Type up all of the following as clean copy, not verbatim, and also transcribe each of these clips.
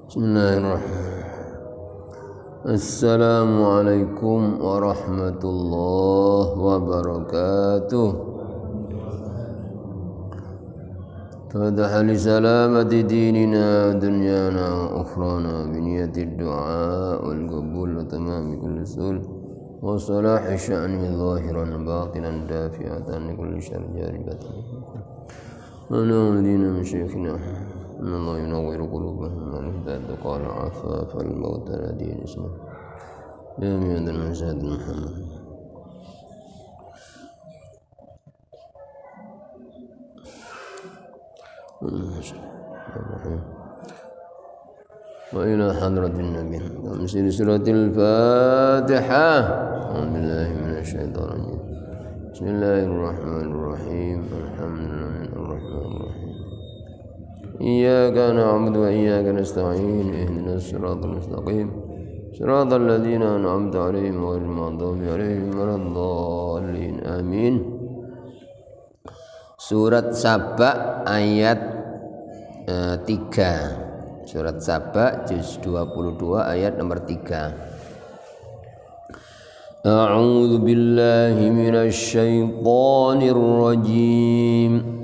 Bismillahirrahmanirrahim. Assalamualaikum warahmatullahi wabarakatuh. Fatah li salamati dinina dunyana wa ukhrana bi niyati du'a wal qabul wa tamami kulli sul wa salahi sya'ni zahiran batinan dafi'atan li kulli syarri jaribatan. Wa na'udina min syekhina Allah yunawwiru qulubahum wa yuhdatu qala afafal mauta ladin ismah ya miyadun Sayyid Muhammad. Wa ila hadratin nabi tamsil suratil fatihah. A'udzubillahi minasyaitonir rajim. Bismillahirrahmanirrahim. Alhamdulillahirrahmanirrahim. Iyyaka na'budu wa iyyaka nasta'in. Ihdinas siratal mustaqim. Siratal ladzina an'amta 'alaihim ghairil maghdubi 'alaihim waladdallin. Amin. Surat Saba ayat 3. Surat Saba juz 22 ayat nomor 3. A'udzu billahi minasy syaithanir rajim.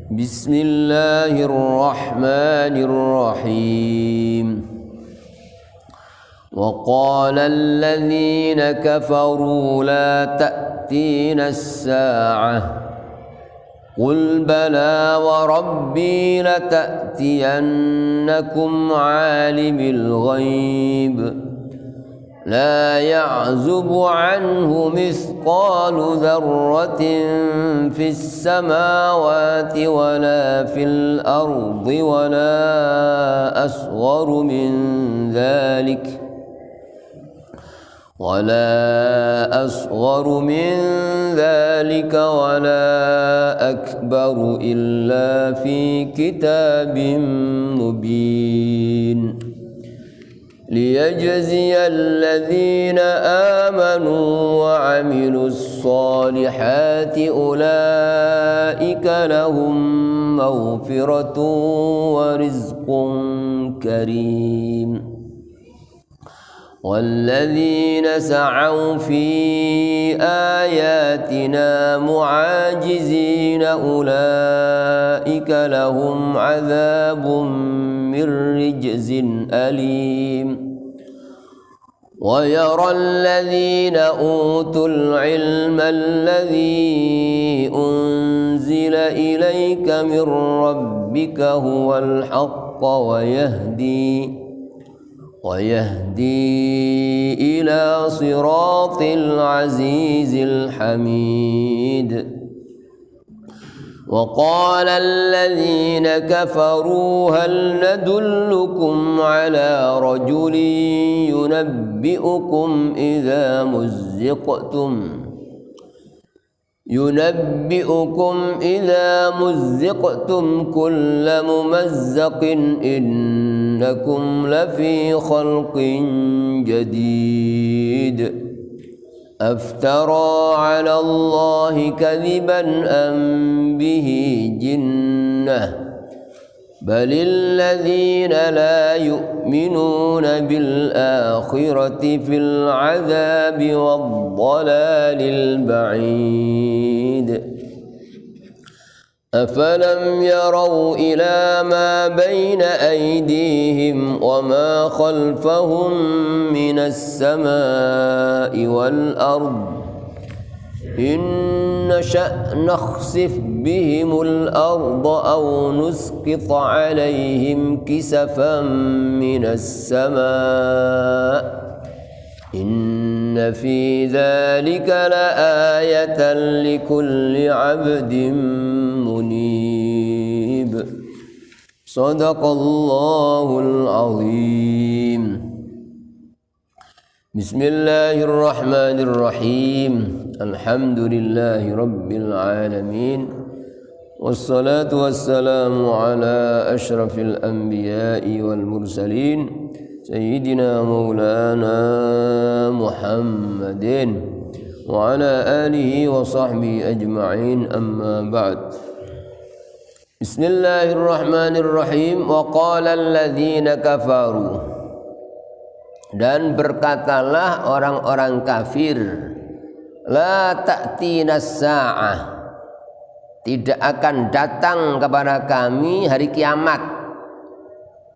Bismillahirrahmanirrahim. Wa qala alladhina kafaru la ta'tina as-sa'ah qul bala wa rabbi la ta'tiyannakum 'alimil ghaib لا يعزب عنه مثقال ذرة في السماوات ولا في الأرض ولا أصغر من ذلك ولا أكبر إلا في كتاب مبين ليجزي الذين آمنوا وعملوا الصالحات أولئك لهم مغفرة ورزق كريم والذين سعوا في آياتنا معاجزين أولئك لهم عذاب من رجز أليم ويرى الذين أوتوا العلم الذي أنزل إليك من ربك هو الحق ويهدي إلى صراط العزيز الحميد وقال الذين كفروا هل ندلكم على رجل ينبئكم إذا مزقتم كل ممزق إنكم لفي خلق جديد أفترى على الله كذبا أم به جنة بل الذين لا يؤمنون بالآخرة في العذاب والضلال البعيد أفلم يروا إلى ما بين أيديهم وما خلفهم من السماء والأرض إن نشأ نخسف بهم الأرض أو نسقط عليهم كسفا من السماء إن في ذلك لآية لكل عبد منيب صدق الله العظيم. بسم الله الرحمن الرحيم. الحمد لله رب العالمين والصلاة والسلام على أشرف الأنبياء والمرسلين سيدنا مولانا محمد وعلى آله وصحبه أجمعين. أما بعد. Bismillahirrahmanirrahim. Wa qala alladzina kafaru, dan berkatalah orang-orang kafir, la ta'tina as-sa'ah, tidak akan datang kepada kami hari kiamat.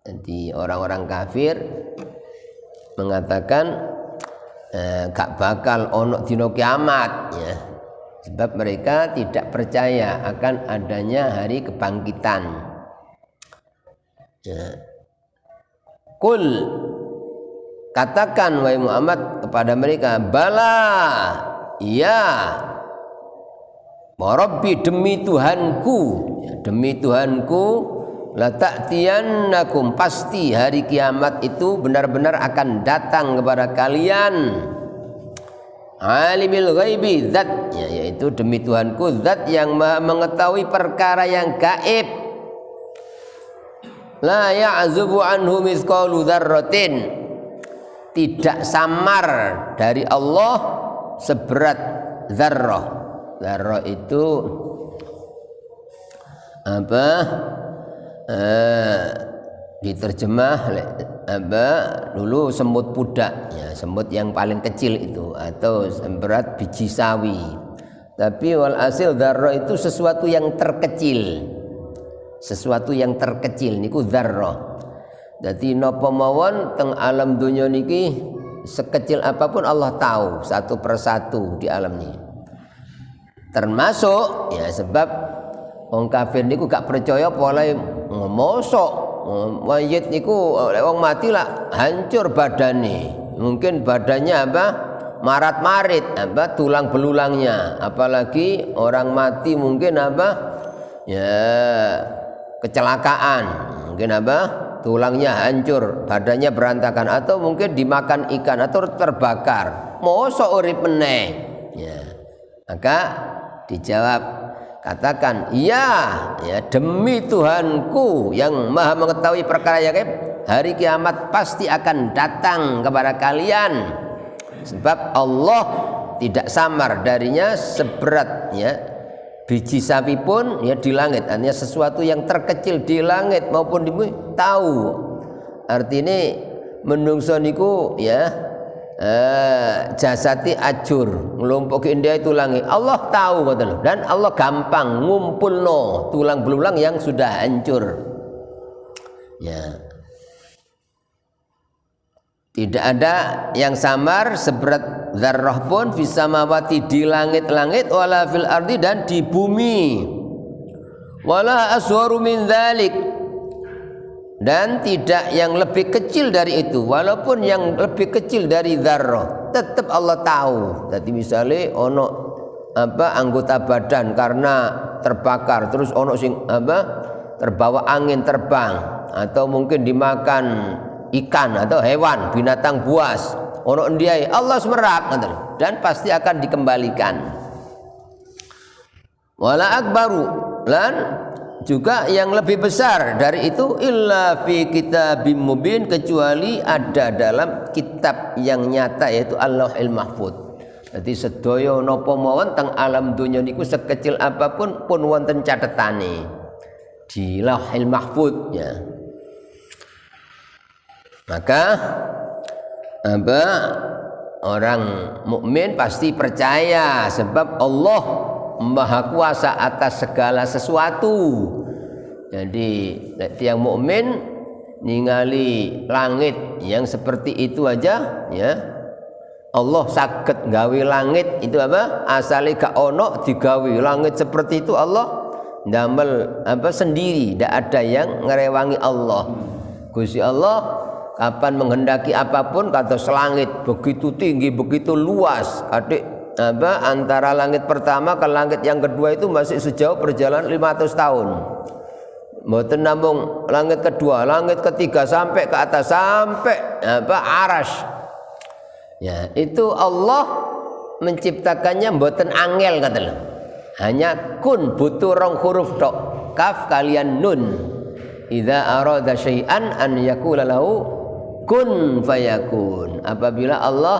Jadi orang-orang kafir mengatakan gak bakal ono dino kiamat ya. Sebab mereka tidak percaya akan adanya hari kebangkitan. Ya. Qul, katakan wahai Muhammad kepada mereka, bala, ya, Rabbi, demi Tuhanku, ya, demi Tuhanku, la ta'tiyannakum, pasti hari kiamat itu benar-benar akan datang kepada kalian. Alimil ghaibi, zat, ya, yaitu demi Tuhanku, zat yang maha mengetahui perkara yang gaib. La ya'zubu anhu mithqalu dzarratin, tidak samar dari Allah seberat zarrah. Zarrah itu apa? Diterjemah apa dulu semut pudak ya, semut yang paling kecil itu, atau berat biji sawi. Tapi walhasil dzarrah itu sesuatu yang terkecil, sesuatu yang terkecil niku dzarrah. Jadi napa mawon teng alam dunya niki sekecil apapun Allah tahu satu persatu di alam ini. Termasuk ya sebab wong kafir niku gak percaya pola mosok mayit niku wong mati lah hancur badane, mungkin badannya apa marat-marit, apa tulang belulangnya, apalagi orang mati mungkin apa ya kecelakaan, mungkin apa tulangnya hancur, badannya berantakan, atau mungkin dimakan ikan atau terbakar, mosok urip meneh ya. Maka dijawab, katakan ya, ya demi Tuhanku yang maha mengetahui perkara yang gaib, hari kiamat pasti akan datang kepada kalian, sebab Allah tidak samar darinya seberat ya biji sapi pun ya di langit. Hanya sesuatu yang terkecil di langit maupun di bumi tahu. Artinya menungso niku ya jasati ajur ngelompok indah itu langit, Allah tahu betul, dan Allah gampang ngumpulno tulang belulang yang sudah hancur ya. Tidak ada yang samar seberat zarrah pun fis samawati, di langit-langit, wala fil ardi, dan di bumi, wala aswaru min dzalik, dan tidak yang lebih kecil dari itu, walaupun yang lebih kecil dari zarrah tetap Allah tahu. Jadi misalnya ono apa anggota badan karena terbakar, terus ono sing apa terbawa angin terbang, atau mungkin dimakan ikan atau hewan binatang buas, ono ndiai Allah semerap dan pasti akan dikembalikan. Wala akbaru, dan juga yang lebih besar dari itu, illa fi kitabim mubin, kecuali ada dalam kitab yang nyata, yaitu Allahul Mahfuz. Jadi sedaya napa mawon teng alam dunya niku sekecil apapun pun wonten catetane di Lauhul Mahfuz ya. Maka apa orang mukmin pasti percaya, sebab Allah Maha Kuasa atas segala sesuatu. Jadi yang mukmin ningali langit yang seperti itu aja ya, Allah saged gawe langit itu apa asale gak ono digawe langit seperti itu, Allah ndamel apa sendiri, tidak ada yang ngerewangi Allah. Gusti Allah kapan menghendaki apapun, kata selangit begitu tinggi, begitu luas, adik apa antara langit pertama ke langit yang kedua itu masih sejauh perjalanan 500 tahun. Mboten namung langit kedua, langit ketiga sampai ke atas, sampai apa arasy. Ya, itu Allah menciptakannya mboten angel katalah. Hanya kun, butuh rong huruf tok, kaf kalian nun. Idza arada syai'an an yaqula lahu kun fayakun. Apabila Allah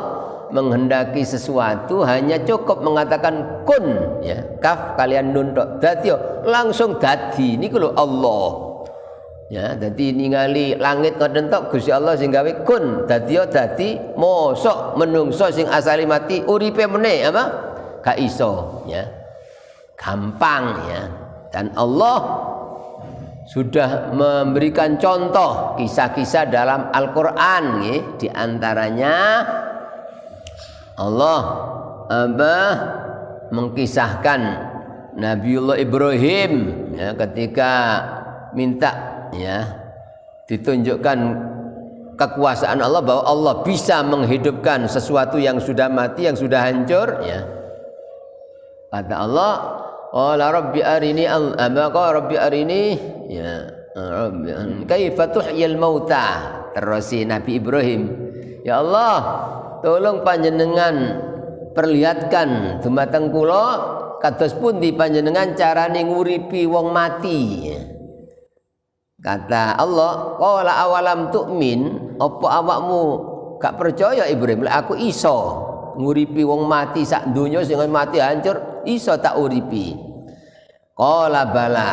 menghendaki sesuatu hanya cukup mengatakan kun, ya, kaf kalian nun tok dadi langsung dadi niku lho Allah. Ya, dadi ningali langit ngoten tok Gusti Allah sing gawe kun dadi mosok menungso sing asali mati uripe meneh apa? Gak iso, ya. Gampang, ya. Dan Allah sudah memberikan contoh kisah-kisah dalam Al-Qur'an, ya. Di antaranya Allah mengkisahkan Nabiullah Ibrahim, ya, ketika minta, ya, ditunjukkan kekuasaan Allah bahwa Allah bisa menghidupkan sesuatu yang sudah mati, yang sudah hancur, ya. Kata Allah, qala rabbi arini rabbi arini, ya, kaifa tuhyil mauta. Terus si Nabi Ibrahim, ya Allah, tolong panjenengan perlihatkan dumateng kula kados pundi panjenengan carane nguripi wong mati. Kata Allah, qala awalam tu'min, apa awakmu gak percaya Ibrahim? Aku iso nguripi wong mati sak donya sing mati hancur, iso tak uripi. Qala bala.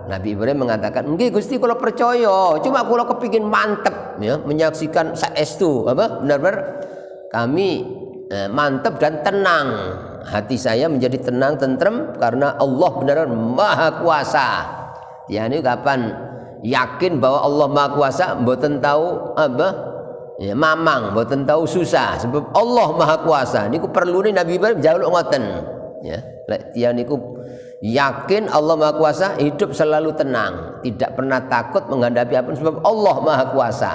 Nabi Ibrahim mengatakan, nggih Gusti kula percaya, cuma kula kepingin mantep, ya, menyaksikan saestu apa benar-benar kami mantep dan tenang. Hati saya menjadi tenang, tentrem karena Allah benar-benar Maha Kuasa. Ya, ini kapan yakin bahwa Allah Maha Kuasa, mboten tahu apa, ya, mamang, mboten tahu susah sebab Allah Maha Kuasa. Niku perlune Nabi Ibrahim jaluk ngoten, ya. Lek tiyang niku yakin Allah Maha Kuasa, hidup selalu tenang, tidak pernah takut menghadapi apa sebab Allah Maha Kuasa.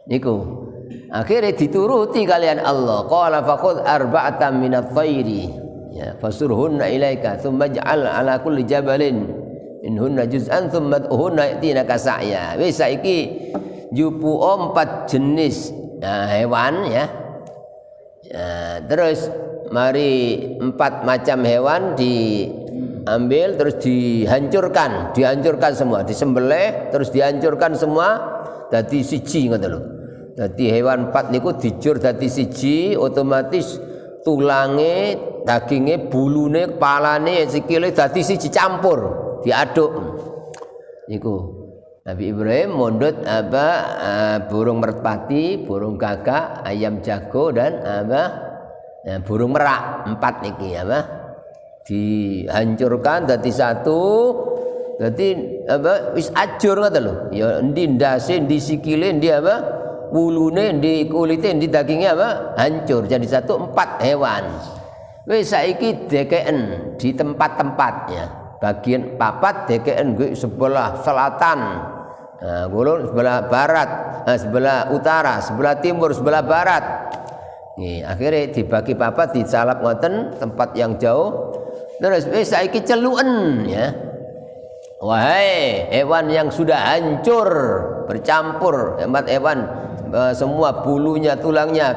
Niku akhirnya dituruti kalian Allah. Qala faqud arba'atan minat thairi, ya, fasurhunna ilaika thumma ja'al ala kulli jabalin inhunna juz'an thumma uhunna yatinaka sa'ya. Wis saiki jupu 4 jenis hewan, ya. Terus mari 4 macam hewan diambil terus dihancurkan semua, disembelih terus dihancurkan semua dadi siji ngoten lho. Dadi hewan 4 niku dijur dadi siji, otomatis tulange, daginge, bulune, kepalane, sikile dadi siji campur, diaduk. Niku Nabi Ibrahim mondot burung merpati, burung gagak, ayam jago dan burung merak 4 niki dihancurkan dadi satu. Dadi wis ajur ngoten lho. Ya endi ndase, endi sikile, endi wulune, endi kulite, endi daginge hancur jadi satu 4 hewan. Wis saiki dekeken di tempat-tempat, ya. Bagian papat dekeken gue sebelah selatan, gulung sebelah barat, sebelah utara, sebelah timur, sebelah barat. Nih, akhirnya dibagi papat, disalap ngoten tempat yang jauh. Terus wis saiki celuken, ya. Wahai hewan yang sudah hancur bercampur, 4 hewan semua bulunya, tulangnya,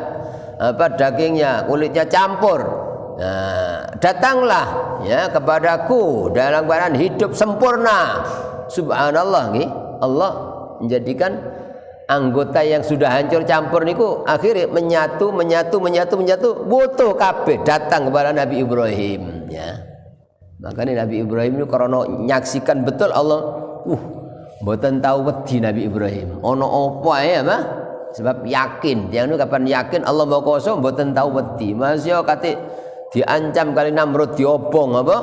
dagingnya, kulitnya campur. Nah, datanglah, ya, kepadaku dalam keadaan hidup sempurna. Subhanallah, nggih. Allah menjadikan anggota yang sudah hancur campur niku akhirnya menyatu, butuh kabeh datang kepada Nabi Ibrahim, ya. Makanya Nabi Ibrahim itu karena nyaksikan betul Allah, mboten tahu wedi Nabi Ibrahim. Ono apa ya, Mbah? Sebab yakin, dia nu kapan yakin Allah Maha Kuwasa mboten tahu wedi. Masya kate diancam kali Namrud diobong apa?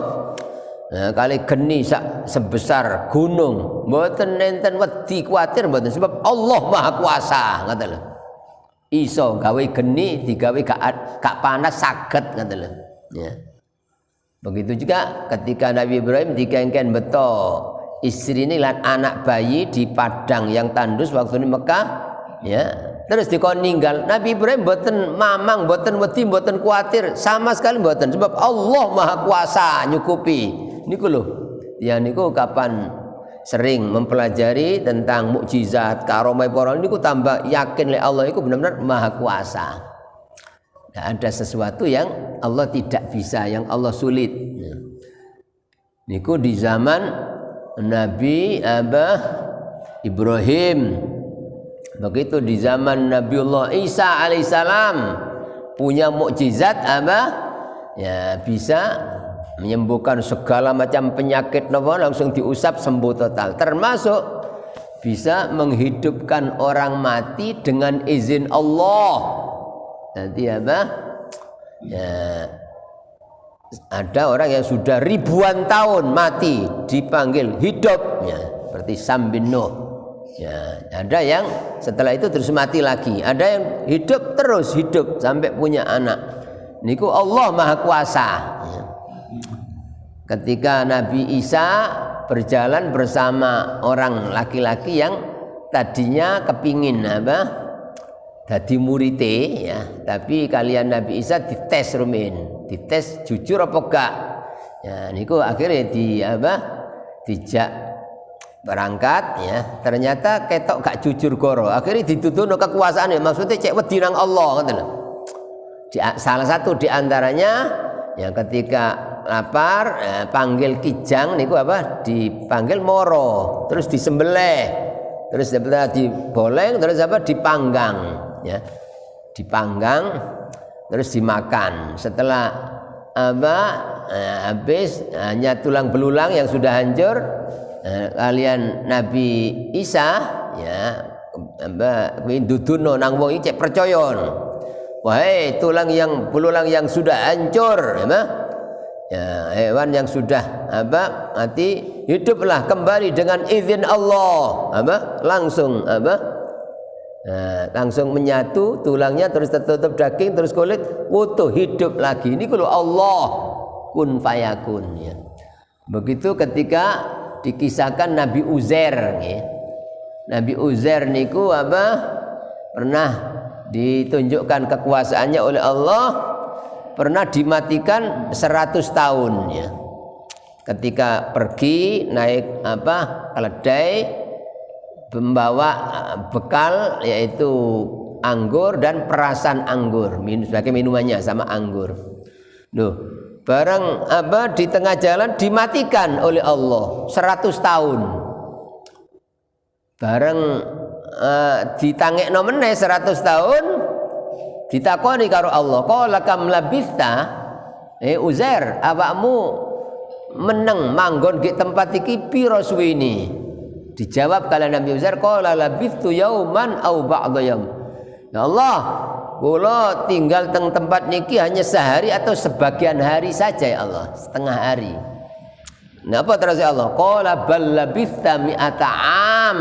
Nah, kali geni sebesar gunung, mboten nenten wedi kuwatir mboten sebab Allah Maha Kuwasa, ngoten lho. Iso gawe geni digawe gak panas saged, ngoten lho, ya. Begitu juga ketika Nabi Ibrahim dikengken beto istri ini lan anak bayi di padang yang tandus waktu di Mekah, ya. Terus dikon ninggal, Nabi Ibrahim mboten mamang, mboten wedi, mboten kuatir sama sekali mboten sebab Allah Maha Kuasa nyukupi. Niku lho, ya niku kapan sering mempelajari tentang mukjizat karomah para niku tambah yakin le Allah iku benar-benar Maha Kuasa. Tidak ada sesuatu yang Allah tidak bisa, yang Allah sulit. Niku di zaman Nabi Ibrahim. Begitu di zaman Nabiullah Isa alaihissalam. punya mukjizat apa? Ya, bisa menyembuhkan segala macam penyakit langsung diusap sembuh total. Termasuk bisa menghidupkan orang mati dengan izin Allah. Nanti apa? Ya, ada orang yang sudah ribuan tahun mati dipanggil hidup, ya, seperti Sam bin Nuh. Ya, ada yang setelah itu terus mati lagi. Ada yang hidup terus hidup sampai punya anak. Niku Allah Maha Kuasa. Ya. Ketika Nabi Isa berjalan bersama orang laki-laki yang tadinya kepingin apa? Jadi murite, ya. Tapi kalian Nabi Isa dites rumin, dites jujur apa enggak. Ya, niku akhirnya dijak berangkat, ya. Ternyata ketok gak jujur goro. Akhirnya dituduhno kekuasaan, ya. Maksudnya cek wedi nang Allah ngoten lho. Salah satu diantaranya yang ketika lapar panggil kijang niku apa dipanggil moro, terus disembelih, terus diboleng, terus apa dipanggang, ya, dipanggang terus dimakan. Setelah apa habis hanya tulang belulang yang sudah hancur, kalian Nabi Isa, ya, duduno nang wong iki cek percaya. Wahai tulang yang belulang yang sudah hancur, ya, hewan yang sudah mati, hiduplah kembali dengan izin Allah, langsung langsung menyatu tulangnya, terus tertutup daging, terus kulit, utuh hidup lagi. Ini kalau Allah kun fayakun, ya. Begitu ketika dikisahkan Nabi Uzair, ya. Nabi Uzair niku pernah ditunjukkan kekuasaannya oleh Allah, pernah dimatikan 100 tahun, ya. Ketika pergi naik keledai membawa bekal yaitu anggur dan perasan anggur sebagai minumannya sama anggur. Duh, bareng di tengah jalan dimatikan oleh Allah 100 tahun. Bareng ditangekno meneh 100 tahun, ditakoni karo Allah, qala kam labista, Uzair, awakmu meneng manggon di tempat iki pira suwene? Dijawab kala Nabi Uzair, qala labistu yauman au ba'dha yaum. Ya Allah, kula tinggal teng tempat niki hanya sehari atau sebagian hari saja, ya Allah, setengah hari. Napa terus ya Allah? Qala bal labista mi'ata am.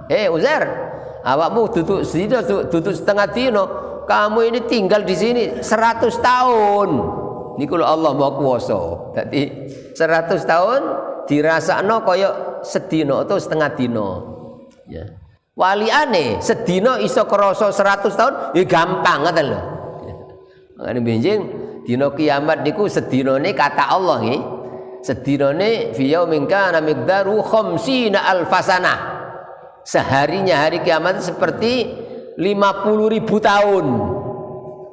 Uzair, awakmu duduk setengah dino, kamu ini tinggal di sini 100 tahun. Niku lho Allah Maha Kuwasa. Dadi 100 tahun dirasakno kaya sedina atau setengah dino. Ya. Waliane sedina iso krasa 100 tahun, ya gampang ngoten lho. Makane benjing dina kiamat niku sedinane kata Allah nggih. Sedinane fi yaumin kana miqdaru 50 alfasana. Seharinya hari kiamat seperti 50.000 tahun.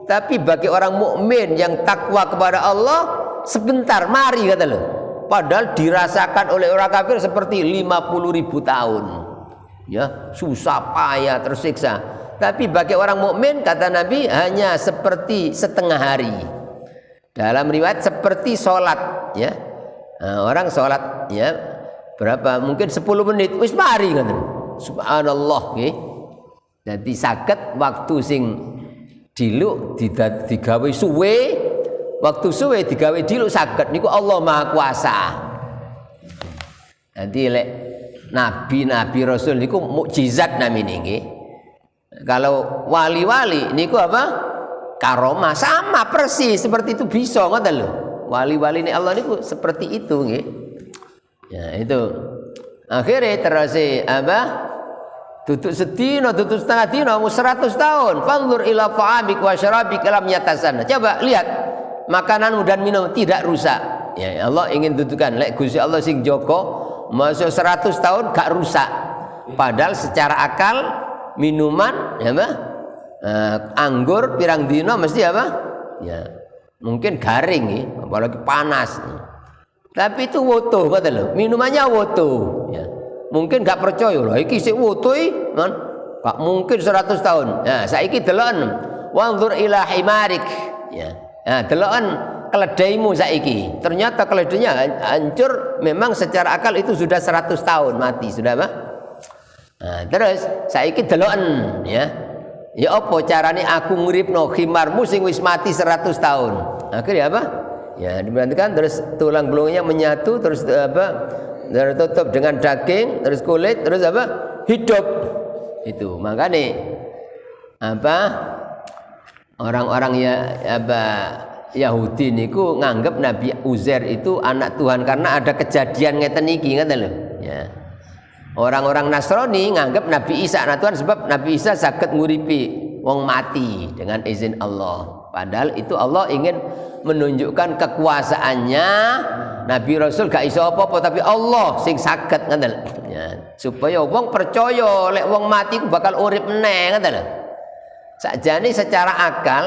Tapi bagi orang mukmin yang takwa kepada Allah sebentar mari kata lo. Padahal dirasakan oleh orang kafir seperti 50.000 tahun. Ya, susah payah tersiksa. Tapi bagi orang mukmin kata Nabi hanya seperti setengah hari. Dalam riwayat seperti sholat, ya. Nah, orang sholat, ya, berapa mungkin 10 menit wis mari kata. Subhanallah, nggih. Dadi saged waktu sing diluk digawe suwe, waktu suwe digawe diluk saged niku Allah Maha Kuasa. Dadi lek nabi-nabi rasul niku mukjizat namine nggih. Kalau wali-wali niku karomah, sama persis seperti itu bisa ngoten lho. Wali-wali ini Allah niku seperti itu nggih. Ya, itu. Akhirnya terus tutup sedina, tutup setengah dina, 100 tahun. Fanzur ila ta'amik wa syarabik lam yatasanna. Coba lihat makananmu dan minum tidak rusak. Ya, Allah ingin tunjukkan lek Gusti Allah sing joko masuk 100 tahun gak rusak. Padahal secara akal minuman anggur pirang dina mesti ya mungkin garing ya, apalagi panas. Tapi itu woto kata lho, minumannya woto, ya. Mungkin gak percaya lho, iki sik woto kan, gak mungkin 100 tahun. Nah, saiki deloken wanzur ila himarik ya. Nah, deloken keledaimu saiki. Ternyata keledainya hancur, memang secara akal itu sudah 100 tahun mati, sudah apa? Nah, terus saiki deloken ya. Ya apa carane aku nguripno khimarmu sing wis mati 100 tahun. Akhirnya apa? Ya diperhatikan, terus tulang belulangnya menyatu, terus apa? Tertutup dengan daging, terus kulit, terus apa? Hidup. Itu makanya apa? Orang-orang ya apa Yahudi niku nganggep Nabi Uzair itu anak Tuhan karena ada kejadian ngeten iki ngoten lho ya. Orang-orang Nasrani nganggep Nabi Isa anak Tuhan sebab Nabi Isa saged nguripi wong mati dengan izin Allah. Padahal itu Allah ingin menunjukkan kekuasaannya. Nabi Rasul gak iso apa-apa tapi Allah sing saged ngoten ya. Supaya wong percaya lek wong mati ku bakal urip meneh ngoten lho. Sakjane secara akal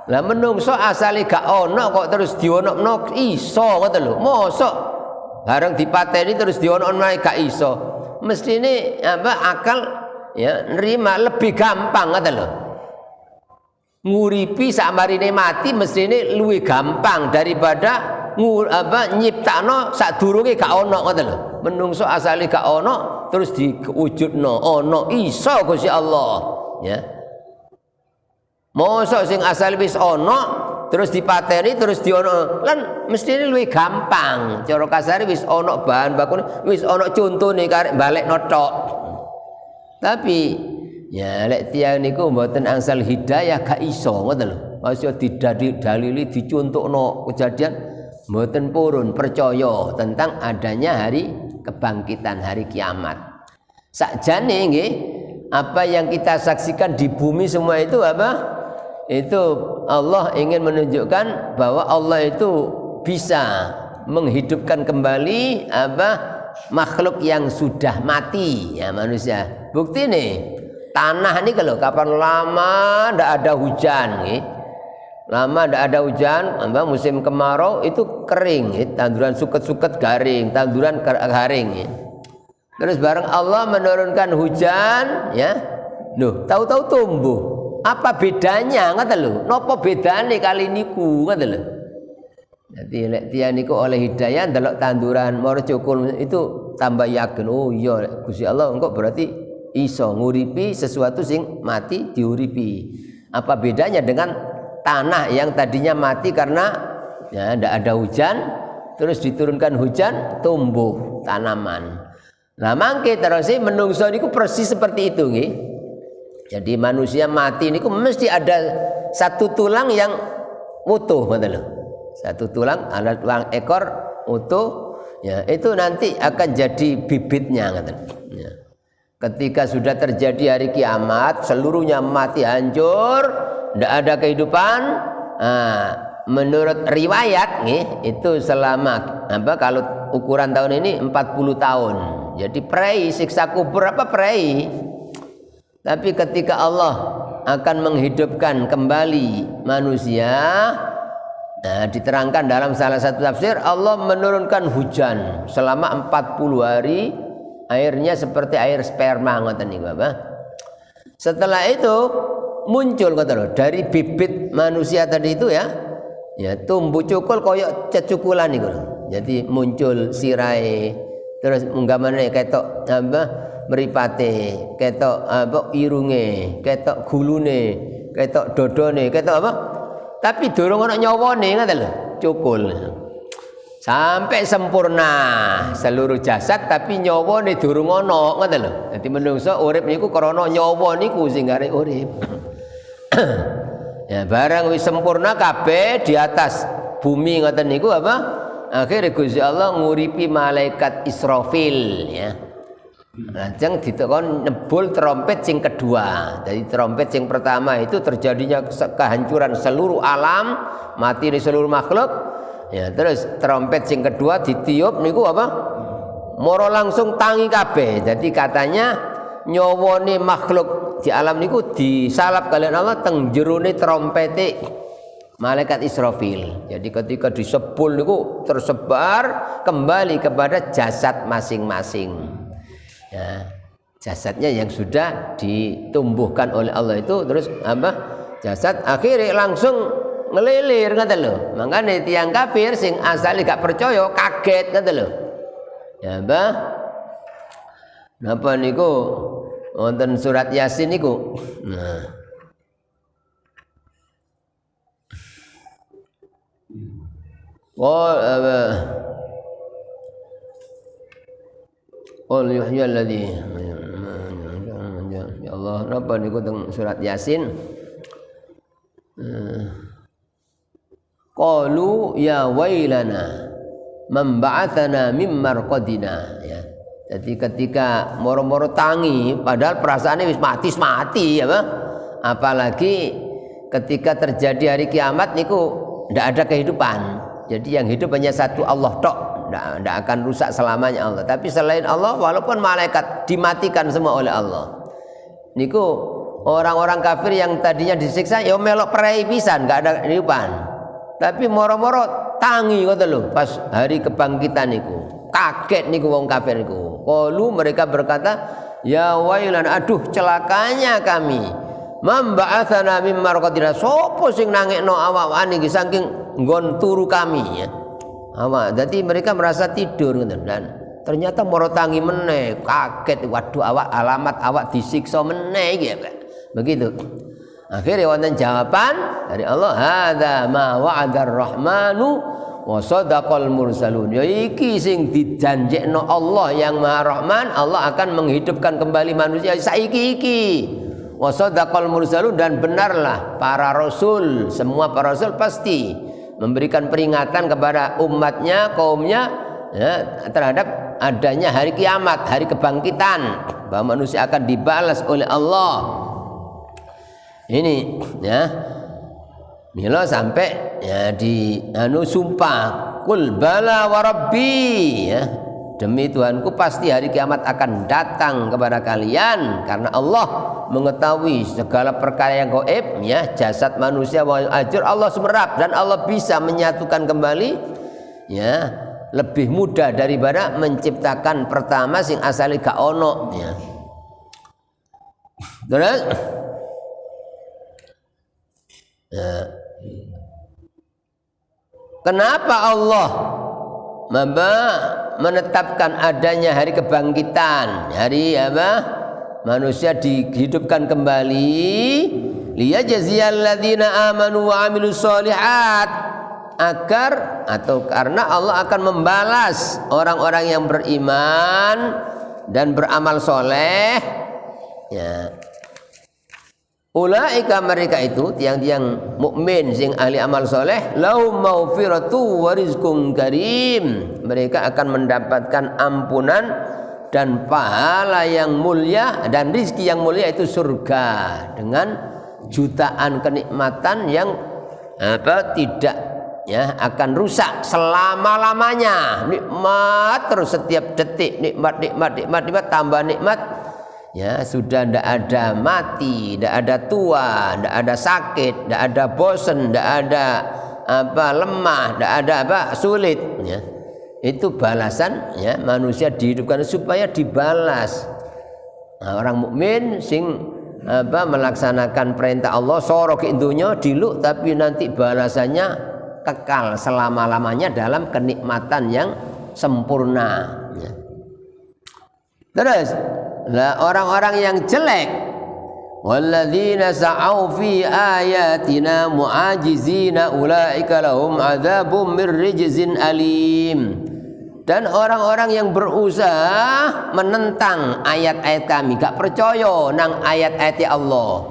lah menungso asale gak ono kok terus dionokno iso ngoten lho. Mosok bareng dipateni terus dionokno gak iso. Mestine apa akal ya nerima lebih gampang ngoten lho. Nguripi sakmarine mati mestine luwih gampang daripada nyiptakno sadurunge gak ono ngoten lho. Menungso asale gak ono terus diwujudno ono iso Gusti Allah ya. Mosok sing asal wis ono terus dipateni terus diono lan mestine luwih gampang. Cara kasare wis ono bahan bakune, wis ono contone karek balekno tok. Tapi ya lek tiyang niku mboten angsal hidayah gak iso ngoten lho. Masih didalili dicontohno kejadian mboten purun percaya tentang adanya hari kebangkitan, hari kiamat. Sakjane nggih apa yang kita saksikan di bumi semua itu apa? Itu Allah ingin menunjukkan bahwa Allah itu bisa menghidupkan kembali apa makhluk yang sudah mati ya manusia. Bukti nih tanah ini kalau kapan lama ndak ada hujan nih. Lama ndak ada hujan, musim kemarau itu kering, tanduran suket-suket garing, tanduran garing. Terus bareng Allah menurunkan hujan ya. Loh, tahu-tahu tumbuh. Apa bedanya ngoten lho? Napa bedane kali niku ngoten lho. Dadi lek tiyang niku oleh hidayah ndelok tanduran mara cukul itu tambah yakin oh iya Gusti Allah engko berarti iso nguripi sesuatu sing mati diuripi. Apa bedanya dengan tanah yang tadinya mati karena ya ndak ada hujan terus diturunkan hujan tumbuh tanaman. Lah mangke terus menungso niku persis seperti itu nggih. Jadi manusia mati niku mesti ada satu tulang yang utuh ngoten lho. Satu tulang, ada tulang ekor utuh ya itu nanti akan jadi bibitnya ngoten. Ya. Ketika sudah terjadi hari kiamat, seluruhnya mati hancur, tidak ada kehidupan. Nah, menurut riwayat nih itu selama apa kalau ukuran tahun ini 40 tahun. Jadi prei siksa kubur apa prei. Tapi ketika Allah akan menghidupkan kembali manusia, nah, diterangkan dalam salah satu tafsir Allah menurunkan hujan selama 40 hari, airnya seperti air sperma ngoten niku apa. Setelah itu muncul ngoten dari bibit manusia tadi itu ya tumbuh cukul koyok cecukulan niku. Jadi muncul sirai terus munggamane ketok apa mripate, ketok apa irunge, ketok gulune, ketok dodone, ketok apa? Tapi durung ana nyawane ngoten lho, cukul. Sampai sempurna seluruh jasad tapi nyawane durung ana ngoten lho. Dadi menungso urip niku krana nyawa niku sing arep urip. Ya barang wis sempurna kabeh di atas bumi ngoten niku apa? Akhire Gusti Allah nguripi malaikat Israfil ya. Lajeng ditekon nebul trompet sing kedua. Jadi trompet sing pertama itu terjadinya kehancuran seluruh alam, mati di seluruh makhluk. Ya, terus trompet sing kedua ditiup niku apa? Moro langsung tangi kabeh. Jadi katanya nyawane makhluk di alam niku disalap kalian Allah teng jerone trompete malaikat Israfil. Jadi ketika disebul niku tersebar kembali kepada jasad masing-masing. Ya, jasadnya yang sudah ditumbuhkan oleh Allah itu terus apa jasad akhirnya langsung ngelilir ngoten lho. Mangkane tiyang kafir sing asale gak percaya kaget ngoten lho. Ya apa? Napa niku wonten surat Yasin niku. Nah. Qul yuhyi alladhi ya Allah napa niku teng surat Yasin. Qalu ya wailana man ba'atsana mim marqadina ya. Jadi ketika moro-moro tangi padahal perasaannya wis mati ya, apalagi ketika terjadi hari kiamat niku ndak ada kehidupan. Jadi yang hidup hanya satu Allah tok, ndak akan rusak selamanya Allah. Tapi selain Allah walaupun malaikat dimatikan semua oleh Allah. Niku orang-orang kafir yang tadinya disiksa ya melok perai pisan, enggak ada kehidupan. Tapi moro-moro tangi ngoten lho pas hari kebangkitan niku. Kaget niku wong kafir niku. Qalu mereka berkata, "Ya wailan, aduh celakanya kami. Man ba'atsana mim marqadina." Sopo sing nangekno awak-awak niki saking nggon turu kami ya. Awak. Jadi mereka merasa tidur ngoten dan ternyata moro tangi meneh, kaget. Waduh alamat awak disiksa meneh iki ya, Pak. Begitu. Akhirnya wonten jawaban dari Allah, hadza ma wa'adar rahmanu wa sadaqal mursalun. Ya iki sing dijanjekno Allah yang Maha Rahman, Allah akan menghidupkan kembali manusia saiki iki. Wa sadaqal mursalun, dan benarlah para rasul, semua para rasul pasti memberikan peringatan kepada umatnya, kaumnya ya, terhadap adanya hari kiamat, hari kebangkitan, bahwa manusia akan dibalas oleh Allah. Ini ya, mila sampai ya di sumpah, kul bala wa rabbi ya, demi Tuhanku pasti hari kiamat akan datang kepada kalian, karena Allah mengetahui segala perkara yang gaib ya, jasad manusia wa ajur Allah semerap, dan Allah bisa menyatukan kembali ya, lebih mudah daripada menciptakan pertama sing asali gak ono ya. Terus ya. Kenapa Allah menetapkan adanya hari kebangkitan, hari apa? Manusia dihidupkan kembali, liyajziyal ladzina amanu wa amilus sholihat, agar atau karena Allah akan membalas orang-orang yang beriman dan beramal soleh ya. Ulaika mereka itu tiang-tiang mukmin sing ahli amal soleh, lahum maghfiratu wa rizqun karim, mereka akan mendapatkan ampunan dan pahala yang mulia dan rizki yang mulia, itu surga dengan jutaan kenikmatan yang tidak ya akan rusak selama-lamanya. Nikmat terus setiap detik, nikmat tambah nikmat. Ya sudah ndak ada mati, ndak ada tua, ndak ada sakit, ndak ada bosan, ndak ada lemah, ndak ada sulit ya. Itu balasan ya, manusia dihidupkan supaya dibalas. Nah, orang mukmin sing melaksanakan perintah Allah soro ke intunya diluk, tapi nanti balasannya kekal selama-lamanya dalam kenikmatan yang sempurna ya. Terus lah orang-orang yang jelek, walladzina sa'au fi ayatina mu'ajizina ulaika lahum adzabum mir rijzin alim. Dan orang-orang yang berusaha menentang ayat-ayat kami, gak percaya nang ayat-ayat Allah,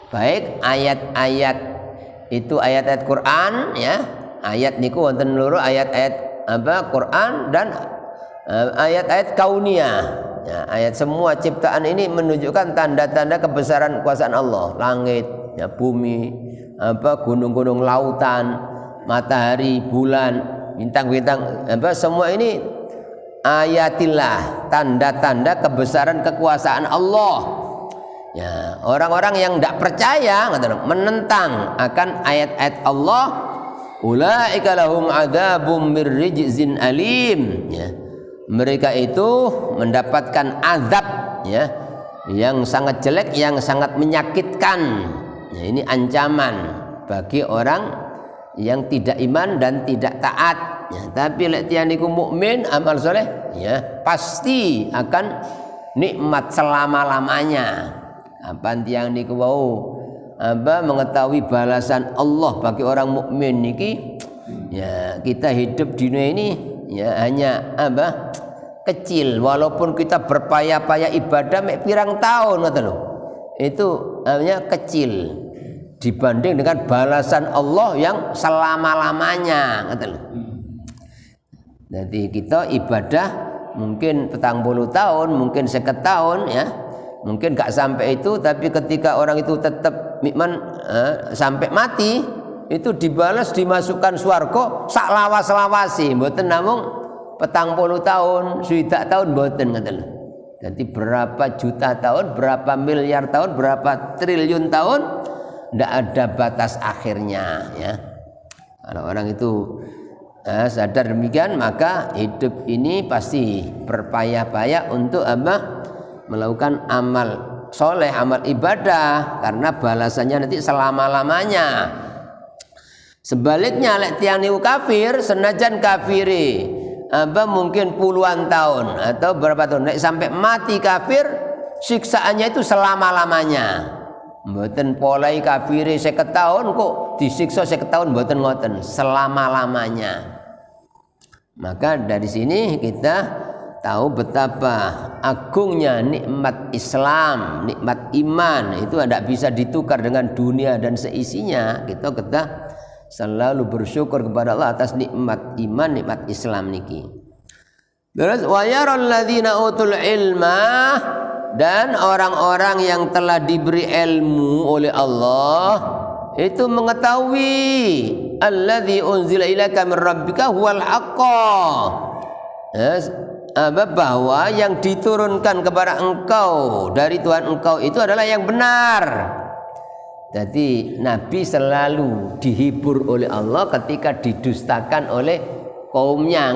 baik ayat-ayat itu ayat-ayat Quran ya, ayat niku wonten loro, ayat-ayat Quran dan ayat-ayat kauniyah. Ya, ayat semua ciptaan ini menunjukkan tanda-tanda kebesaran kekuasaan Allah, langit, ya, bumi, gunung-gunung, lautan, matahari, bulan, bintang-bintang, semua ini ayatillah, tanda-tanda kebesaran kekuasaan Allah. Ya, orang-orang yang tidak percaya menentang akan ayat-ayat Allah, ulaika lahum adzabum mir rijzin alim ya. Mereka itu mendapatkan azab ya, yang sangat jelek, yang sangat menyakitkan Ya, ini ancaman bagi orang yang tidak iman dan tidak taat. Ya, tapi lek tiyang niku mukmin amal soleh, ya pasti akan nikmat selama-lamanya. Apa tiyang niku wau mengetahui balasan Allah bagi orang mukmin niki, ya kita hidup di dunia ini ya hanya kecil, walaupun kita berpayah-payah ibadah mek pirang tahun ngoten lho. Itu hanya kecil dibanding dengan balasan Allah yang selama-lamanya ngoten lho. Jadi kita ibadah mungkin 40 tahun, mungkin 50 tahun ya. Mungkin gak sampai itu, tapi ketika orang itu tetap iman sampai mati, itu dibalas dimasukkan swarga sak lawas-lawasi, mboten namung 40 tahun, swidak tahun mboten ngoten. Jadi berapa juta tahun, berapa miliar tahun, berapa triliun tahun, ndak ada batas akhirnya ya. Kalau orang itu sadar demikian, maka hidup ini pasti berpayah-payah untuk melakukan amal soleh, amal ibadah, karena balasannya nanti selama-lamanya. Sebaliknya lek tiyang niku kafir, senajan kafiri mungkin puluhan tahun atau berapa tahun, nek sampai mati kafir, siksaannya itu selama-lamanya. Mboten polai kafiri 50 tahun kok disiksa 50 tahun, mboten ngoten, selama-lamanya. Maka dari sini kita tahu betapa agungnya nikmat Islam, nikmat iman, itu tidak bisa ditukar dengan dunia dan seisinya. Kita selalu bersyukur kepada Allah atas nikmat iman, nikmat Islam niki. Terus wa yaral ladzina utul ilma, dan orang-orang yang telah diberi ilmu oleh Allah itu mengetahui alladzi unzila ilaika min rabbika huwal haqqa, bahwa yang diturunkan kepada engkau dari Tuhan engkau itu adalah yang benar. Jadi Nabi selalu dihibur oleh Allah ketika didustakan oleh kaumnya,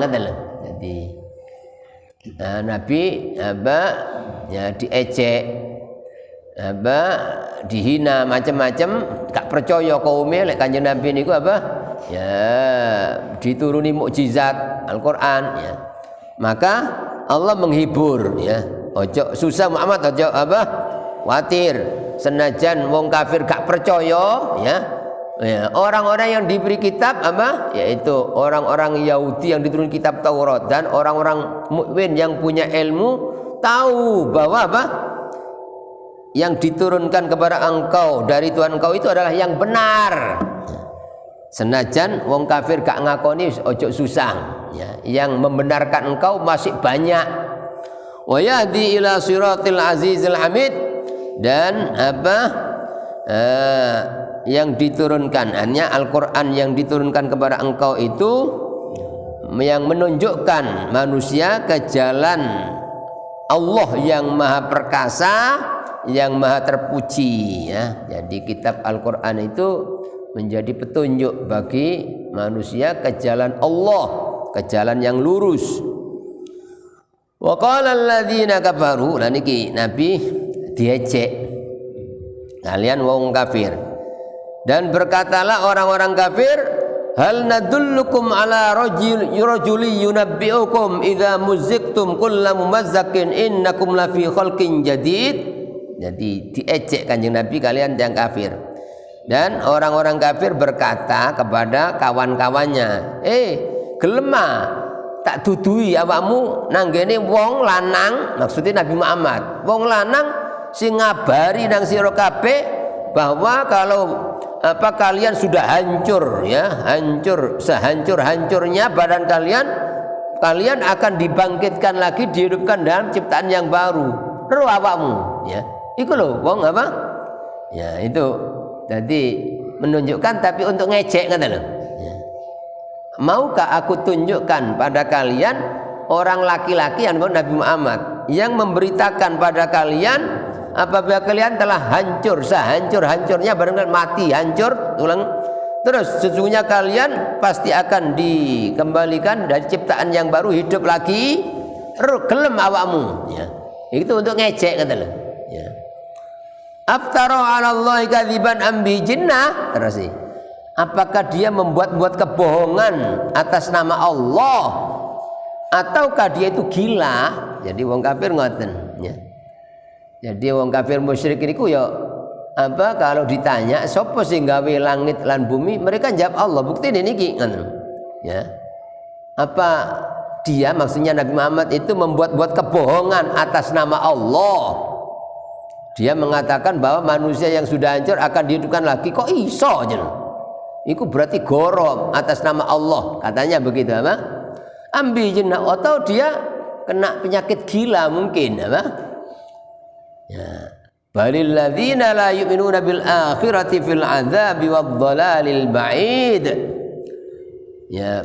jadi Nabi ya diejek, dihina macam-macam, gak percaya kaumnya lek kanjeng Nabi niku ya dituruni mukjizat Al-Qur'an ya. Maka Allah menghibur ya, ojo susah Muhammad, ojo khawatir, senajan wong kafir gak percaya ya. Ya, orang-orang yang diberi kitab yaitu orang-orang Yahudi yang diturunkan kitab Taurat, dan orang-orang mukmin yang punya ilmu tahu bahwa yang diturunkan kepada engkau dari Tuhan engkau itu adalah yang benar. Senajan wong kafir gak ngakoni, ojo susah ya. Yang membenarkan engkau masih banyak. Wa yahdi ila siratil azizil hamid, dan yang diturunkan, hanya Al-Quran yang diturunkan kepada engkau itu yang menunjukkan manusia ke jalan Allah yang maha perkasa, yang maha terpuji ya. Jadi kitab Al-Quran itu menjadi petunjuk bagi manusia ke jalan Allah, ke jalan yang lurus. Wa qala alladzina kafaru, lan iki Nabi diejek, kalian wong kafir. Dan berkatalah orang-orang kafir, hal nadullukum ala rajuli yunabbi'ukum idza muzziqtum kulla mumazzakin innakum lafi khalqin jadid. Jadi diejek kanjeng Nabi, kalian yang kafir. Dan orang-orang kafir berkata kepada kawan-kawannya, gelema tak dudui awakmu nanggene wong lanang, maksudnya Nabi Muhammad, wong lanang sing ngabari nang sira kabeh bahwa kalau kalian sudah hancur ya, hancur sehancur-hancurnya badan kalian, kalian akan dibangkitkan lagi, dihidupkan dalam ciptaan yang baru. Ro awakmu ya. Iku lho wong ya itu. Jadi menunjukkan, tapi untuk ngejek kata lho. Ya. Maukah aku tunjukkan pada kalian orang laki-laki yang Nabi Muhammad yang memberitakan pada kalian apabila kalian telah hancur sehancur-hancurnya, barangkali mati hancur tulang, terus sesungguhnya kalian pasti akan dikembalikan dari ciptaan yang baru, hidup lagi. Gelem awakmu ya. Itu untuk ngejek kata lho. Ya. Aftara 'ala Allahi kadziban am bi jinnah. Terus sih. Apakah dia membuat-buat kebohongan atas nama Allah ataukah dia itu gila? Jadi wong kafir ngoten ya. Jadi wong kafir musyrik niku ya apa kalau ditanya sapa sing gawe langit lan bumi, mereka jawab Allah. Bukti niki ngoten. Ya. Apa dia maksudnya Nabi Muhammad itu membuat-buat kebohongan atas nama Allah? Dia mengatakan bahwa manusia yang sudah hancur akan dihidupkan lagi. Kok iso aja? Itu berarti gorob atas nama Allah, katanya begitu apa? Ambi jinnah, atau dia kena penyakit gila mungkin apa? Ya. Balil ladzina la yu'minuna bil akhirati fil adzabi wad dhalalil ba'id. Ya.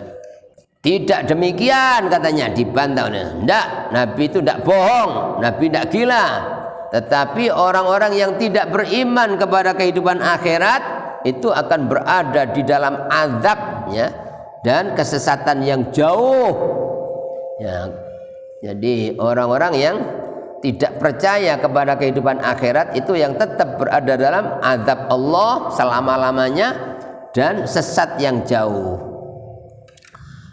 Tidak demikian katanya, dibantah. Enggak, Nabi itu enggak bohong, Nabi enggak gila. Tetapi orang-orang yang tidak beriman kepada kehidupan akhirat itu akan berada di dalam azab ya, dan kesesatan yang jauh ya. Jadi orang-orang yang tidak percaya kepada kehidupan akhirat itu yang tetap berada dalam azab Allah selama-lamanya dan sesat yang jauh.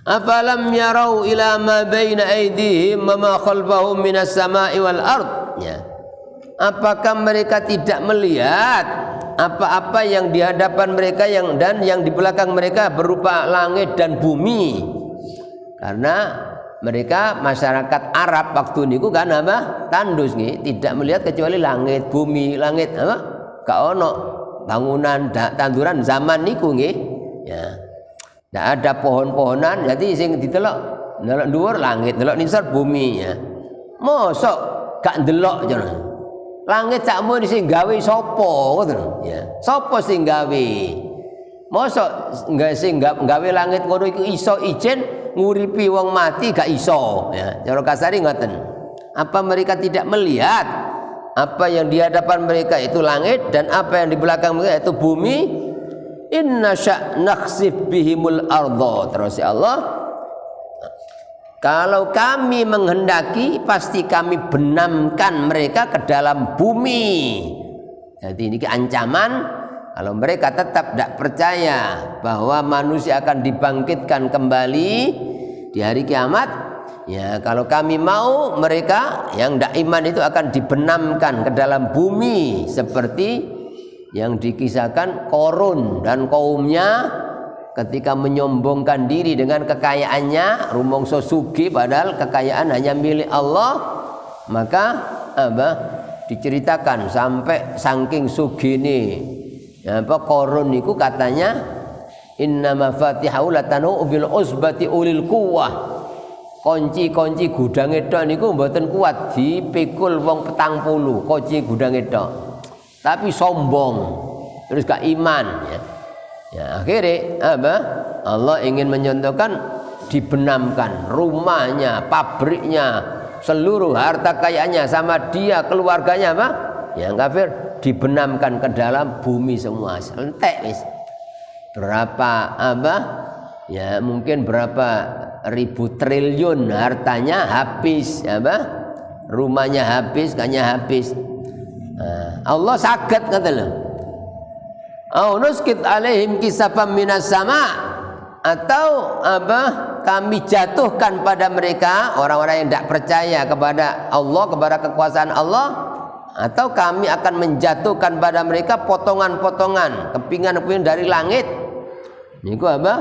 Afalam yarau ila ma baina aydihim wa ma khalfahum minas sama'i wal ard ya. Apakah mereka tidak melihat apa-apa yang di hadapan mereka dan yang di belakang mereka berupa langit dan bumi? Karena mereka masyarakat Arab waktu niku kan apa? Tandus nih, tidak melihat kecuali langit, bumi, langit apa? Gak ono bangunan, tanduran zaman niku nggih. Ya. Tidak ada pohon-pohonan, jadi sing ditelok ndelok dhuwur langit, ndelok nisor bumi ya. Mosok gak ndelok jeneng. Langit sakmu sing gawe sapa ngoten ya. Sapa sing gawe? Mosok sing gawe langit ngono iku iso ijen nguripi wong mati gak iso ya. Cara kasari ngoten. Apa mereka tidak melihat apa yang di hadapan mereka itu langit dan apa yang di belakang mereka itu bumi? Inna sya' nakhsif bihimul ardha. Terus ya Allah, kalau kami menghendaki pasti kami benamkan mereka ke dalam bumi. Jadi ini ancaman kalau mereka tetap tidak percaya bahwa manusia akan dibangkitkan kembali di hari kiamat. Ya, kalau kami mau mereka yang tidak iman itu akan dibenamkan ke dalam bumi seperti yang dikisahkan Qarun dan kaumnya ketika menyombongkan diri dengan kekayaannya, rumangsa sugih padahal kekayaan hanya milik Allah, maka apa diceritakan sampai saking sugihne apa Qarun niku katanya inna mafatihahu latanu bil usbati ulil quwwah. Kunci-kunci gudange tok niku mboten kuat dipikul wong 40 kunci gudange tok. Tapi sombong terus gak iman ya. Ya akhirnya apa? Allah ingin menyontohkan dibenamkan rumahnya, pabriknya, seluruh harta kekayaannya sama dia keluarganya apa? Yang kafir dibenamkan ke dalam bumi semua. Entek wis. Berapa apa? Ya mungkin berapa ribu triliun hartanya habis apa? Rumahnya habis, kayaknya habis. Allah sakit kata lo. Au nuskit alaihim kisafam minas sama, atau apa kami jatuhkan pada mereka orang-orang yang tidak percaya kepada Allah, kepada kekuasaan Allah, atau kami akan menjatuhkan pada mereka potongan-potongan kepingan-kepingan dari langit. Niku apa?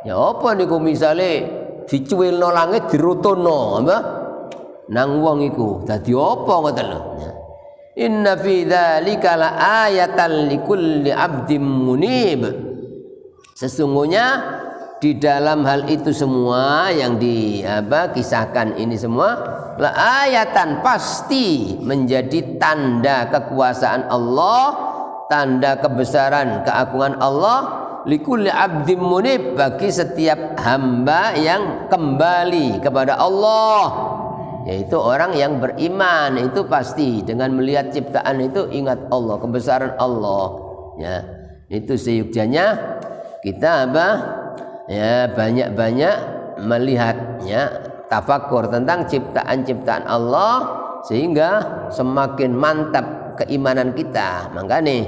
Ya apa niku misale dicuwilno langit dirutunno apa? Nang wong iku dadi apa ngoten lho. Inna fi dzalika la ayatan likulli 'abdin munib. Sesungguhnya di dalam hal itu semua yang kisahkan ini semua la ayatan pasti menjadi tanda kekuasaan Allah, tanda kebesaran keagungan Allah likulli 'abdin munib bagi setiap hamba yang kembali kepada Allah. Yaitu orang yang beriman itu pasti dengan melihat ciptaan itu ingat Allah, kebesaran Allah ya. Itu seyukjanya kita ya banyak-banyak melihat ya, tafakur tentang ciptaan-ciptaan Allah sehingga semakin mantap keimanan kita. Makanya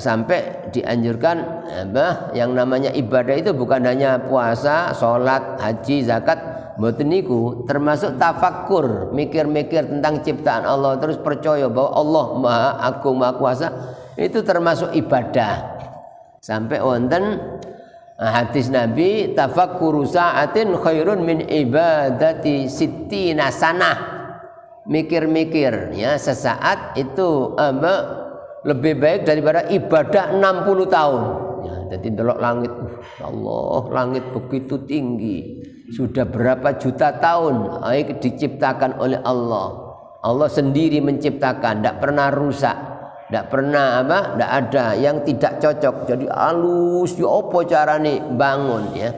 sampai dianjurkan yang namanya ibadah itu bukan hanya puasa, sholat, haji, zakat, mboten niku, termasuk tafakkur, mikir-mikir tentang ciptaan Allah, terus percaya bahwa Allah Maha Agung, Maha Kuasa, itu termasuk ibadah. Sampai wonten hadis Nabi, tafakkuru sa'atin khairun min ibadati sittina sanah. Mikir-mikir ya sesaat itu lebih baik daripada ibadah 60 tahun. Ya, jadi delok langit, Allah, langit begitu tinggi. Sudah berapa juta tahun diciptakan oleh Allah. Allah sendiri menciptakan, tidak pernah rusak, tidak pernah tidak ada yang tidak cocok. Jadi halus, ya apa carane bangun ya.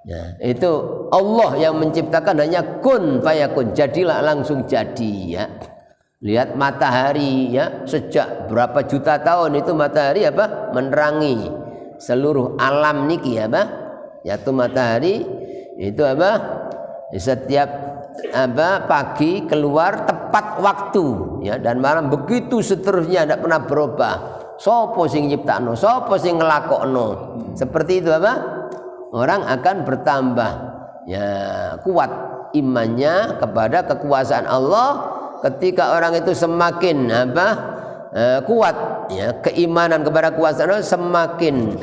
Ya, itu Allah yang menciptakan, hanya kun fayakun, jadilah langsung jadi ya. Lihat matahari ya, sejak berapa juta tahun itu matahari menerangi seluruh alam niki yaitu matahari itu setiap pagi keluar tepat waktu ya, dan malam begitu seterusnya, tidak pernah berubah. Sopo sing nyiptakno, sopo sing ngelakokno, seperti itu orang akan bertambah ya kuat imannya kepada kekuasaan Allah. Ketika orang itu semakin kuat ya keimanan kepada kekuasaan Allah, semakin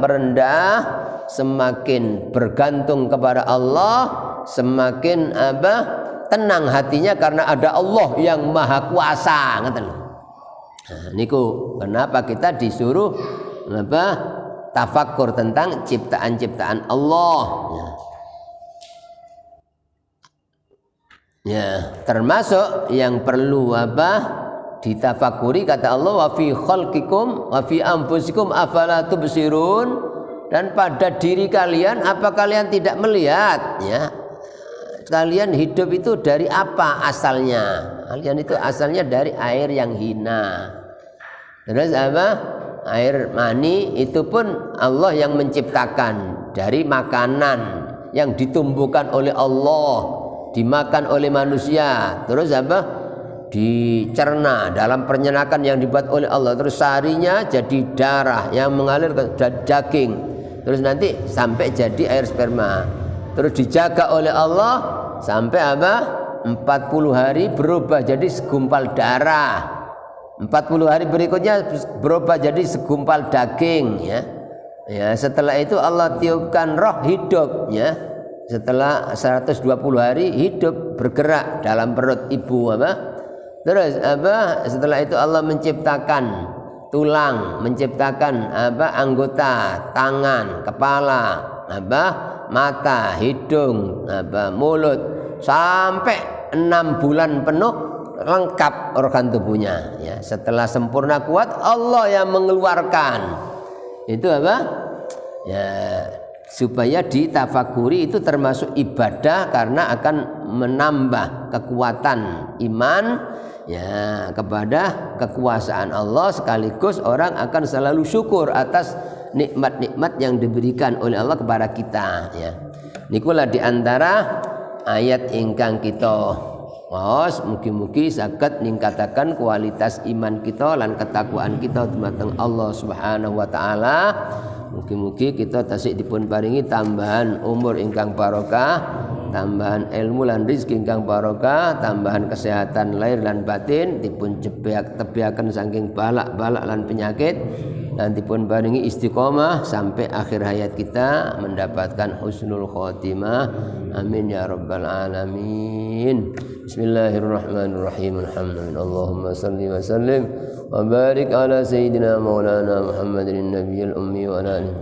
merendah, semakin bergantung kepada Allah, semakin tenang hatinya karena ada Allah yang Maha Kuasa. Ngoten. Nah, niku kenapa kita disuruh tafakkur tentang ciptaan-ciptaan Allah. Ya, termasuk yang perlu ditafakuri kata Allah, wa fi khalqikum wa fi anfusikum afala tubsirun, dan pada diri kalian apa kalian tidak melihat ya? Kalian hidup itu dari apa asalnya? Kalian itu asalnya dari air yang hina. Terus air mani itu pun Allah yang menciptakan dari makanan yang ditumbuhkan oleh Allah, dimakan oleh manusia, terus dicerna dalam penyerakan yang dibuat oleh Allah, terus sarinya jadi darah yang mengalir ke daging, terus nanti sampai jadi air sperma, terus dijaga oleh Allah sampai 40 hari berubah jadi segumpal darah, 40 hari berikutnya berubah jadi segumpal daging ya. Ya, setelah itu Allah tiupkan roh hidup ya. Setelah 120 hari hidup bergerak dalam perut ibu terus setelah itu Allah menciptakan tulang, menciptakan anggota tangan, kepala, mata, hidung, mulut, sampai 6 bulan penuh lengkap organ tubuhnya ya. Setelah sempurna kuat, Allah yang mengeluarkan itu ya, supaya ditafakuri. Itu termasuk ibadah karena akan menambah kekuatan iman ya kepada kekuasaan Allah, sekaligus orang akan selalu syukur atas nikmat-nikmat yang diberikan oleh Allah kepada kita ya. Nikulah diantara ayat ingkang kita mugi-mugi saged ningkataken kualitas iman kita lan ketakwaan kita dumateng Allah Subhanahu wa taala. Mugi-mugi kita tasik dipun paringi tambahan umur ingkang barokah, tambahan ilmu lan rezeki ingkang barokah, tambahan kesehatan lahir lan batin, dipun tebiaken saking balak-balak lan penyakit, dan dipun paringi istiqomah sampai akhir hayat kita mendapatkan husnul khotimah. Amin ya rabbal alamin. Bismillahirrahmanirrahim. Alhamdulillah. Allahumma salli wa sallim wa barik ala sayyidina maulana Muhammadin nabiyil ummi wa ala alihi.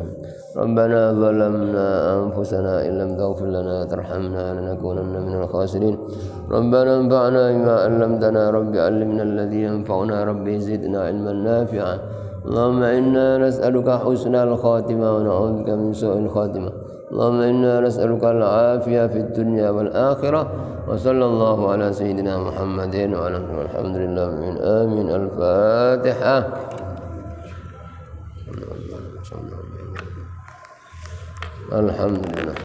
Rabbana zalamna anfusana illam taghfir lana tarhamna lanakunanna minal khasirin. Rabbana anfa'na bima 'allamtana rabbi 'allimna alladhi yanfa'una rabbi zidna 'ilman nafi'a. Allahumma inna nas'aluka husnal khatimah wa na'udzubika min su'il khatimah. Allahumma inna nas'aluka al-'afiyah fid dunya wal akhirah. Wa sallallahu ala sayyidina Muhammadin wa ala alihi. Alhamdulillah min amin. Al-Fatihah. Alhamdulillah.